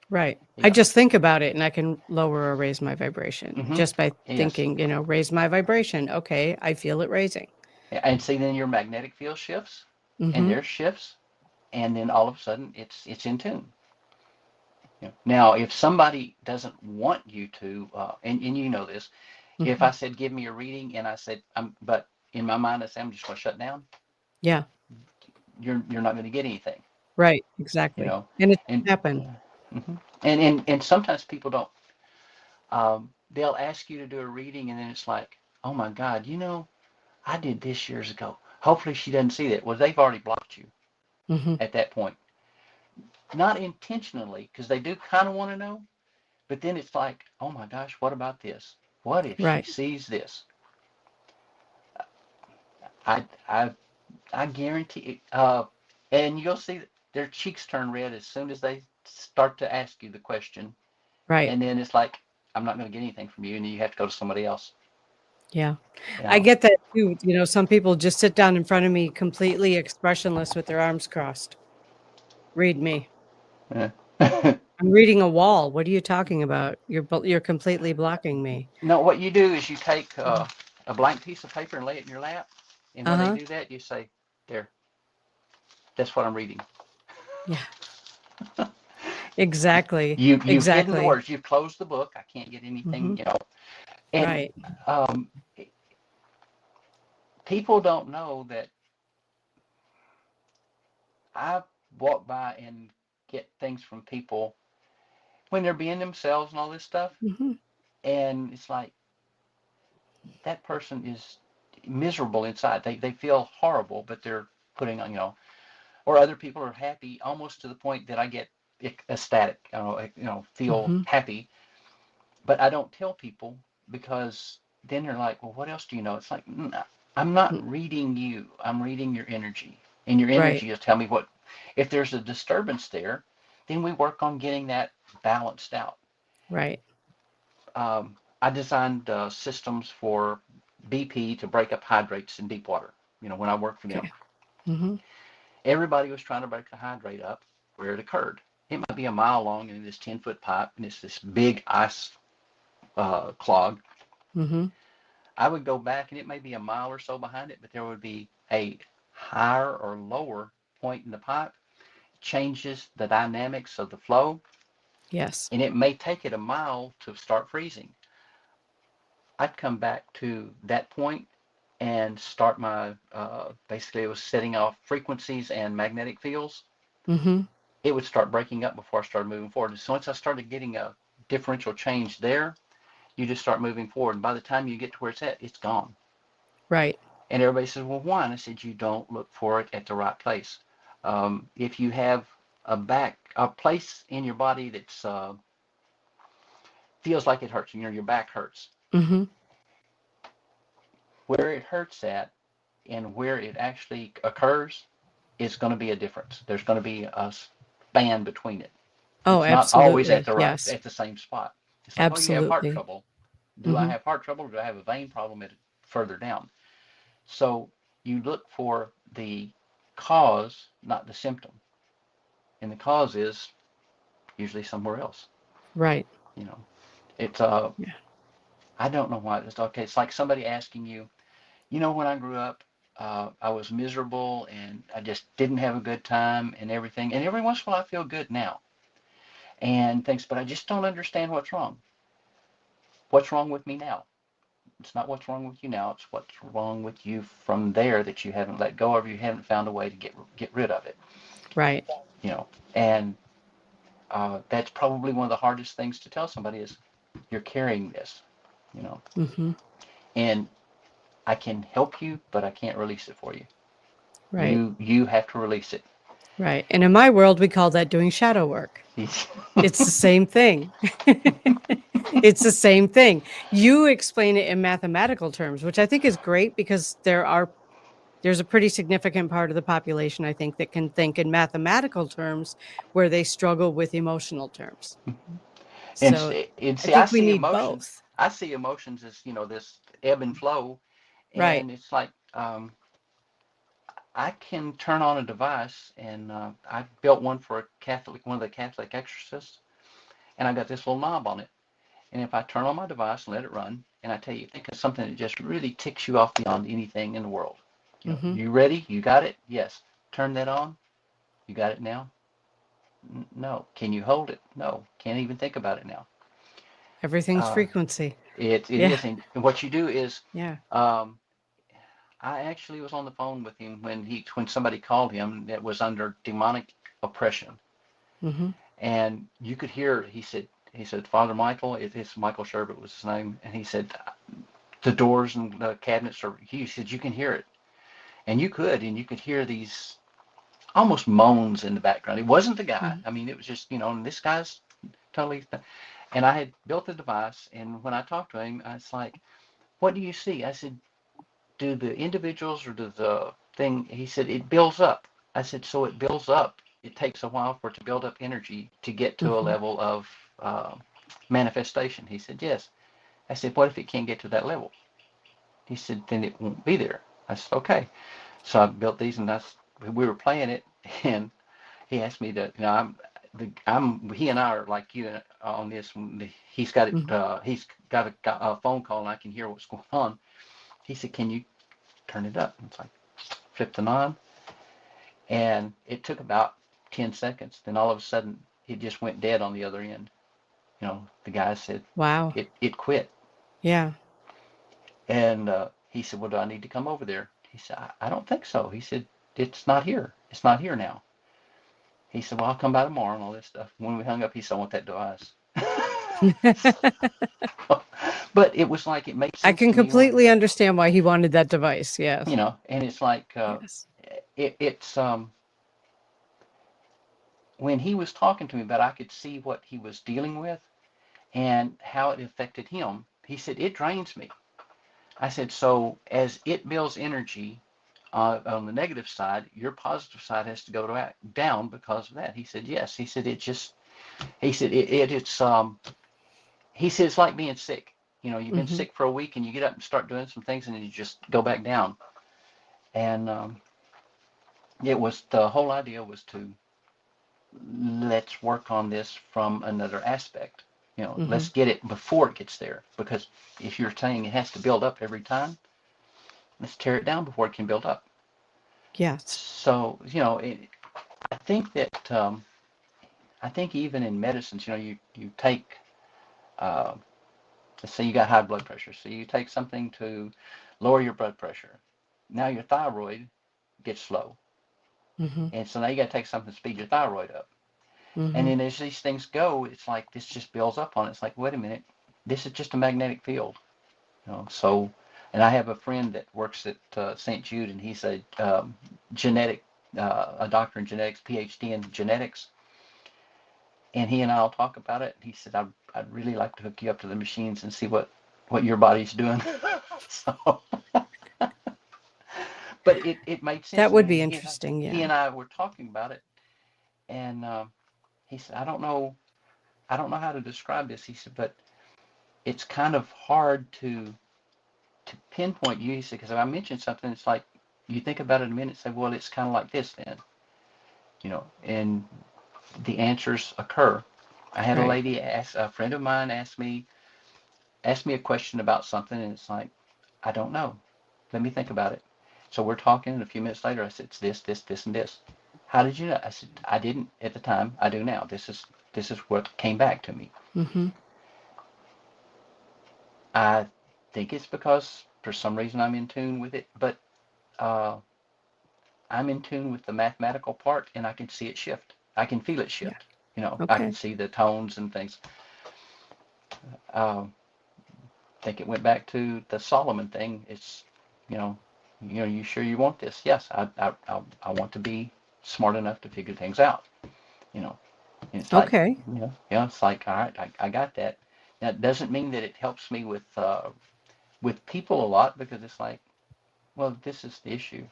Right. I Yeah. just think about it and I can lower or raise my vibration Mm-hmm. just by Yes. thinking, raise my vibration. Okay. I feel it raising. And see, then your magnetic field shifts, and Mm-hmm. their shifts, and then all of a sudden it's in tune. Now, if somebody doesn't want you to, and you know this, if Mm-hmm. I said give me a reading and I said but in my mind I say I'm just going to shut down, Yeah. you're not going to get anything, Right. you Exactly. know, And it and happened. mhm. and sometimes people don't. They'll ask you to do a reading and then it's like, oh my God, I did this years ago. Hopefully she doesn't see that. Well, they've already blocked you Mm-hmm. at that point, not intentionally because they do kind of want to know, but then it's like, oh my gosh, what about this? What if she Right. sees this? I I I guarantee it. And you'll see their cheeks turn red as soon as they start to ask you the question. Right. And then it's like, I'm not going to get anything from you, and you have to go to somebody else. Yeah. I Yeah. get that too. Some people just sit down in front of me completely expressionless with their arms crossed. Read me. Yeah. I'm reading a wall. What are you talking about? You're completely blocking me. No, what you do is you take Mm. a blank piece of paper and lay it in your lap. And when they Uh-huh. do that, you say, there, that's what I'm reading. Yeah. Exactly. You've hidden the Exactly. words. You've closed the book. I can't get anything, Hmm. And Right. um, people don't know that I walk by and get things from people when they're being themselves and all this stuff. Hmm. And it's like that person is miserable inside. They feel horrible, but they're putting on, or other people are happy almost to the point that I get ecstatic, feel Hmm. happy. But I don't tell people because then they're like, well, what else do you know? It's like, I'm not reading you. I'm reading your energy. And your Right. energy is tell me what, if there's a disturbance there, then we work on getting that balanced out. Right. I designed systems for BP to break up hydrates in deep water. When I worked for them, Okay. Hmm. everybody was trying to break the hydrate up where it occurred. it might be a mile long in this 10-foot pipe, and it's this big ice clog. Mm-hmm. I would go back, and it may be a mile or so behind it, but there would be a higher or lower point in the pipe, changes the dynamics of the flow, Yes. and it may take it a mile to start freezing. I'd come back to that point and start my, basically it was setting off frequencies and magnetic fields. Mm-hmm. It would start breaking up before I started moving forward. And so once I started getting a differential change there, you just start moving forward. And by the time you get to where it's at, it's gone. Right. And everybody says, well, why? And I said, you don't look for it at the right place. If you have a place in your body that's feels like it hurts, your back hurts, Mm-hmm. where it hurts at and where it actually occurs is going to be a difference. There's going to be a span between it. Oh, It's not always absolutely. Yes. at the same spot. It's like, oh, you have heart Absolutely. trouble. Do I Mm-hmm. have heart trouble, or do I have a vein problem further down? So you look for the cause, not the symptom. And the cause is usually somewhere else. Right. You know, it's Yeah. I don't know why it's okay. It's like somebody asking you, when I grew up, I was miserable and I just didn't have a good time and everything. And every once in a while I feel good now and things, but I just don't understand what's wrong. What's wrong with me now? It's not what's wrong with you now. It's what's wrong with you from there that you haven't let go of. You haven't found a way to get rid of it. Right. You know, and that's probably one of the hardest things to tell somebody is you're carrying this. You know, Mm-hmm. and I can help you, but I can't release it for you. Right. You have to release it. Right. And in my world, we call that doing shadow work. It's the same thing. It's the same thing. You explain it in mathematical terms, which I think is great because there's a pretty significant part of the population, I think, that can think in mathematical terms where they struggle with emotional terms. and So and I see, think we need both. I see emotions as this ebb and flow, Right. and it's like I can turn on a device, and I built one for one of the Catholic exorcists, and I got this little knob on it. And if I turn on my device and let it run, and I tell you, think of something that just really ticks you off beyond anything in the world. Mm-hmm. You ready? You got it? Yes. Turn that on. You got it now? No. Can you hold it? No. Can't even think about it now. Everything's Uh, frequency. it Yeah. is, and what you do is, Yeah. um, I actually was on the phone with him when somebody called him that was under demonic oppression, Mm-hmm. and you could hear. He said, Father Michael, it's Michael Sherbert was his name, and he said the doors and the cabinets are. He said you can hear it, and you could hear these almost moans in the background. It wasn't the guy. Mm-hmm. I mean, it was just and this guy's totally. And I had built the device, and when I talked to him, I was like, "What do you see?" I said, "Do the individuals or do the thing?" He said, "It builds up." I said, "So it builds up. It takes a while for it to build up energy to get to a Mm-hmm. level of manifestation." He said, "Yes." I said, "What if it can't get to that level?" He said, "Then it won't be there." I said, "Okay." So I built these, and we were playing it, and he asked me to, he and I are like you on this. He's got it. Mm-hmm. He's got a phone call, and I can hear what's going on. He said, "Can you turn it up?" And it's like flip the knob, and it took about 10 seconds. Then all of a sudden, it just went dead on the other end. The guy said, Wow. "It quit." Yeah. And he said, "Well, do I need to come over there?" He said, I don't think so." He said, "It's not here. It's not here now." He said, "Well, I'll come by tomorrow," and all this stuff. When we hung up, he said, "I want that device." But it was like it made I sense can to me when, completely understand why he wanted that device. Yes. and it's like Yes. it's when he was talking to me about, I could see what he was dealing with and how it affected him. He said, "It drains me." I said, "So as it builds energy on the negative side, your positive side has to go down because of that." He said, "Yes." He said, he said, he said, "It's like being sick. You've been Mm-hmm. sick for a week and you get up and start doing some things and then you just go back down." And the whole idea was to let's work on this from another aspect. Mhm. Let's get it before it gets there. Because if you're saying it has to build up every time, let's tear it down before it can build up. Yes. So, I think that I think even in medicines, you take, uh, let's say you got high blood pressure, so you take something to lower your blood pressure. Now your thyroid gets low, Mhm. and so now you got to take something to speed your thyroid up. And Mhm. then as these things go, it's like this just builds up on it. It's like, wait a minute, this is just a magnetic field. So, and I have a friend that works at St. Jude, and he's a doctor in genetics, PhD in genetics, and he and I'll talk about it. He said, I'd really like to hook you up to the machines and see what your body's doing. So, but it made sense That to me. would And be interesting, he yeah. and I were talking about it, and he said, I don't know how to describe this. He said, but it's kind of hard to pinpoint you. He said, because if I mention something, it's like you think about it a minute, and say, well, it's kind of like this then, and the answers occur. I had Right. a friend of mine asked me a question about something, and it's like, I don't know. Let me think about it. So we're talking, and a few minutes later, I said, it's this, this, this, and this. How did you know? I said, I didn't at the time. I do now. This is what came back to me. Mhm. I think it's because for some reason I'm in tune with it, but uh, I'm in tune with the mathematical part, and I can see it shift. I can feel it Yeah. shift. I can Okay. see the tones and things. I think it went back to the Solomon thing. It's, you know, you sure you want this? Yes, I want to be smart enough to figure things out. You know, and it's like, Okay. it's like, all right, I got that. Now, it doesn't mean that it helps me with people a lot, because it's like, well, this is the issue.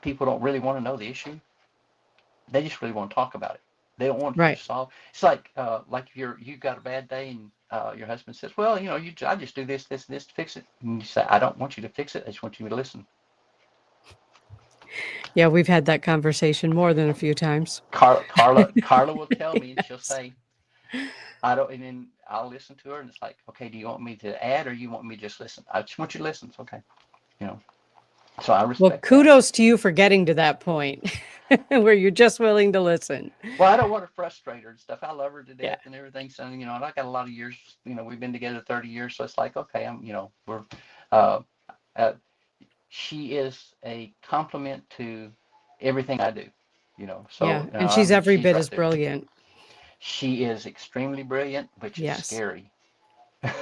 People don't really want to know the issue. They just really want to talk about it. They don't want you to Right. solve. It's like if you got a bad day, and your husband says, well, I just do this, this, and this to fix it. And you say, I don't want you to fix it. I just want you to listen. Yeah, we've had that conversation more than a few times. Carla will tell me, and she'll Yes. say, I don't, and then I'll listen to her, and it's like, okay, do you want me to add, or you want me to just listen? I just want you to listen. It's okay. You know, so I Well, respect that. kudos to you for getting to that point where you're just willing to listen. Well, I don't want to frustrate her and stuff. I love her to Yeah. death and everything. So, and I got a lot of years, we've been together 30 years. So it's like, okay, uh, uh, she is a compliment to everything I do, Yeah. so And she's every she's bit right as there. brilliant. She is extremely brilliant, which is Yes. scary.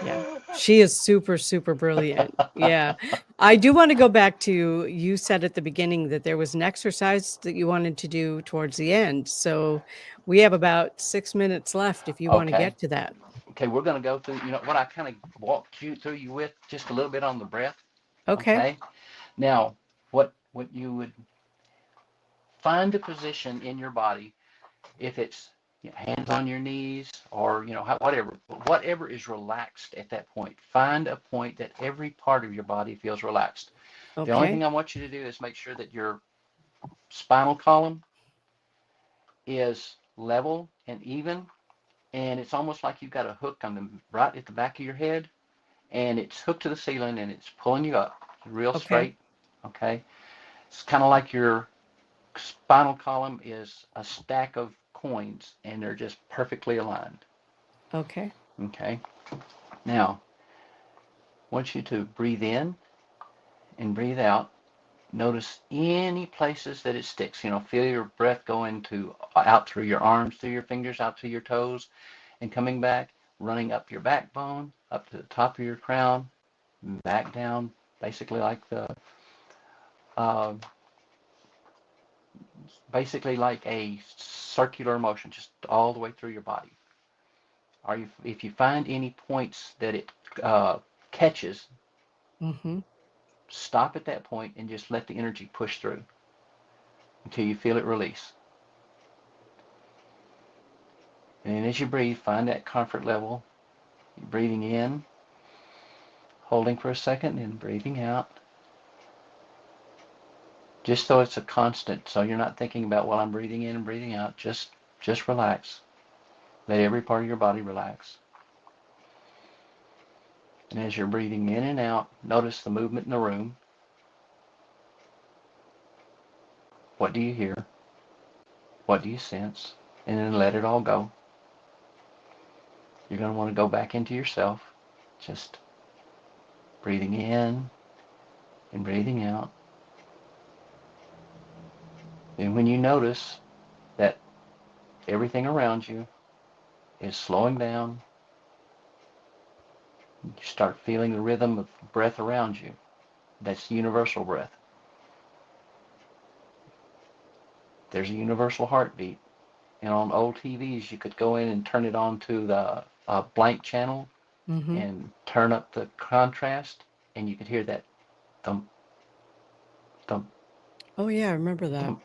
Yeah. She is super, super brilliant. Yeah. I do want to go back to you said at the beginning that there was an exercise that you wanted to do towards the end. So we have about 6 minutes left if you want to Okay. get to that. Okay, we're going to go through, what I kind of walked you through you with just a little bit on the breath. Okay. Okay. Now, what you would find a position in your body, if it's hands on your knees, or whatever is relaxed at that point. Find a point that every part of your body feels relaxed. The only Okay. thing I want you to do is make sure that your spinal column is level and even, and it's almost like you've got a hook on the right at the back of your head, and it's hooked to the ceiling, and it's pulling you up real Okay. straight. Okay, it's kind of like your spinal column is a stack of coins, and they're just perfectly aligned. Okay. Okay, now I want you to breathe in and breathe out. Notice any places that it sticks. Feel your breath going out through your arms, through your fingers, out to your toes, and coming back, running up your backbone, up to the top of your crown, back down, basically uh, like a circular motion, just all the way through your body. If you find any points that it catches, Mm-hmm. stop at that point and just let the energy push through until you feel it release. And then as you breathe, find that comfort level. You're breathing in, holding for a second, and breathing out. just so it's a constant. So you're not thinking about, well, I'm breathing in and breathing out. Just relax. Let every part of your body relax. And as you're breathing in and out, notice the movement in the room. What do you hear? What do you sense? And then let it all go. You're going to want to go back into yourself, just breathing in and breathing out. And when you notice that everything around you is slowing down, you start feeling the rhythm of breath around you. That's universal breath. There's a universal heartbeat. And on old TVs, you could go in and turn it on to the blank channel Mm-hmm. and turn up the contrast, and you could hear that thump, thump, Oh, yeah, I remember that. thump.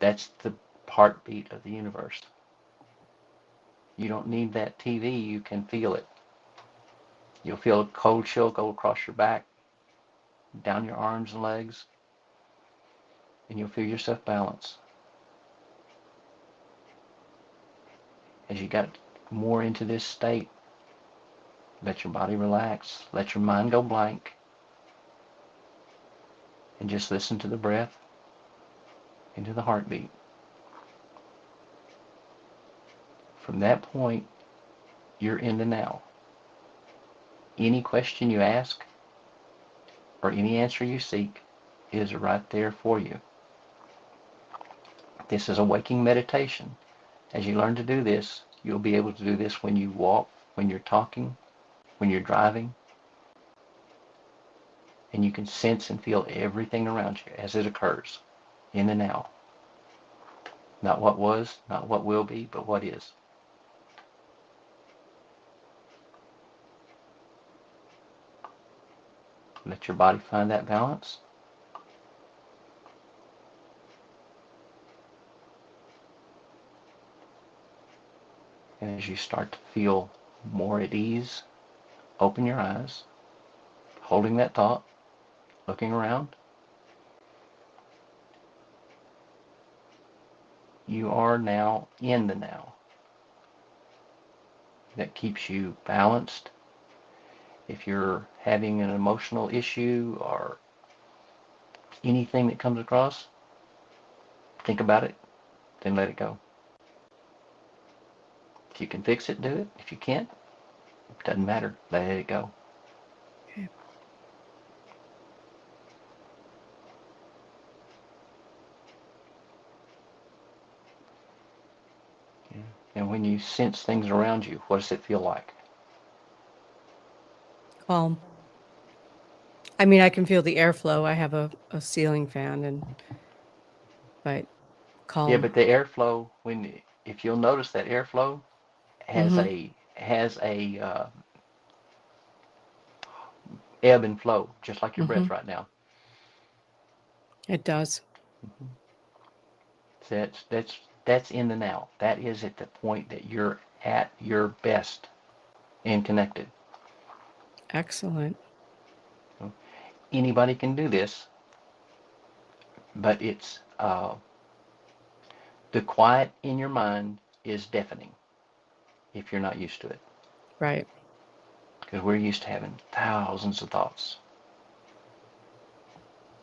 That's the heartbeat of the universe. You don't need that TV. You can feel it. You'll feel a cold chill go across your back, down your arms and legs, and you'll feel yourself balance. As you got more into this state, let your body relax, let your mind go blank, and just listen to the breath and to the heartbeat. From that point, you're in the now. Any question you ask or any answer you seek is right there for you. This is a waking meditation. As you learn to do this, you'll be able to do this when you walk, when you're talking, when you're driving, and you can sense and feel everything around you as it occurs, in the now. Not what was, not what will be, but what is. Let your body find that balance. And as you start to feel more at ease, open your eyes, holding that thought, looking around. You are now in the now. That keeps you balanced. If you're having an emotional issue or anything that comes across, think about it, then let it go. If you can fix it, do it. If you can't, it doesn't matter. Let it go. Okay. Yeah. And when you sense things around you, what does it feel like? Calm. I mean, I can feel the airflow. I have a ceiling fan, but Yeah, calm. but the airflow, if you'll notice that airflow has Mm-hmm. a ebb and flow, just like your Mm-hmm. breath right now. It does. Mm-hmm. So that's in the now. That is at the point that you're at your best and connected. Excellent. So anybody can do this, but it's the quiet in your mind is deafening if you're not used to it, Right. because we're used to having thousands of thoughts.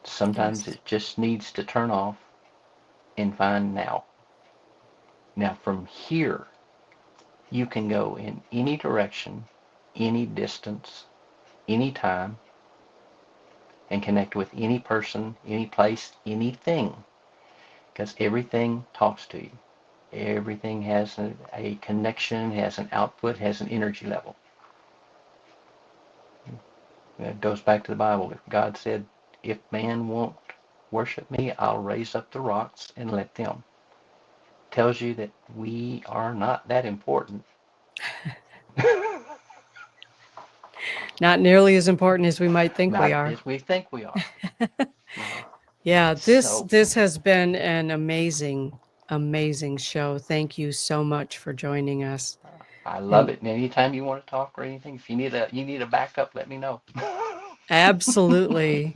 Sometimes Yes. it just needs to turn off and find now. Now from here, you can go in any direction, any distance, any time, and connect with any person, any place, anything, because everything talks to you. Everything has a connection, has an output, has an energy level. It goes back to the Bible. If God said, if man won't worship me, I'll raise up the rocks and let them. Tells you that we are not that important. Not nearly as important as we might think we Not are. as we think we are. Yeah, this So this has been an amazing show. Thank you so much for joining us. I love And it. And anytime you want to talk or anything, if you need a backup, let me know. absolutely.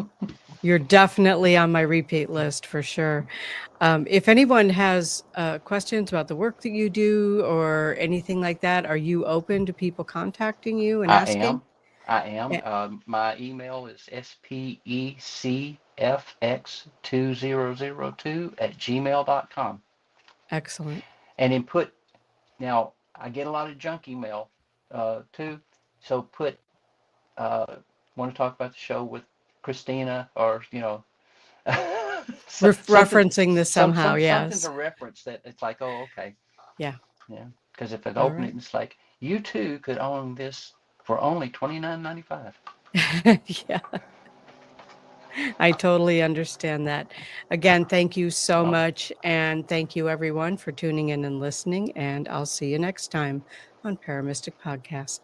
You're definitely on my repeat list for sure. If anyone has questions about the work that you do or anything like that, are you open to people contacting you and I asking? am. I am. E- My email is specfx2002 @gmail.com. Excellent. And then put, now I get a lot of junk email too. So put, uh, want to talk about the show with Christina, or, something, Referencing this somehow, something to yes. reference that it's like, oh, okay. Yeah. Yeah. Because if I All open right. it, it's like, you too could own this for only $29.95. Yeah, I totally understand that. Again, thank you so Oh, much. And thank you, everyone, for tuning in and listening. And I'll see you next time on ParaMystic Podcast.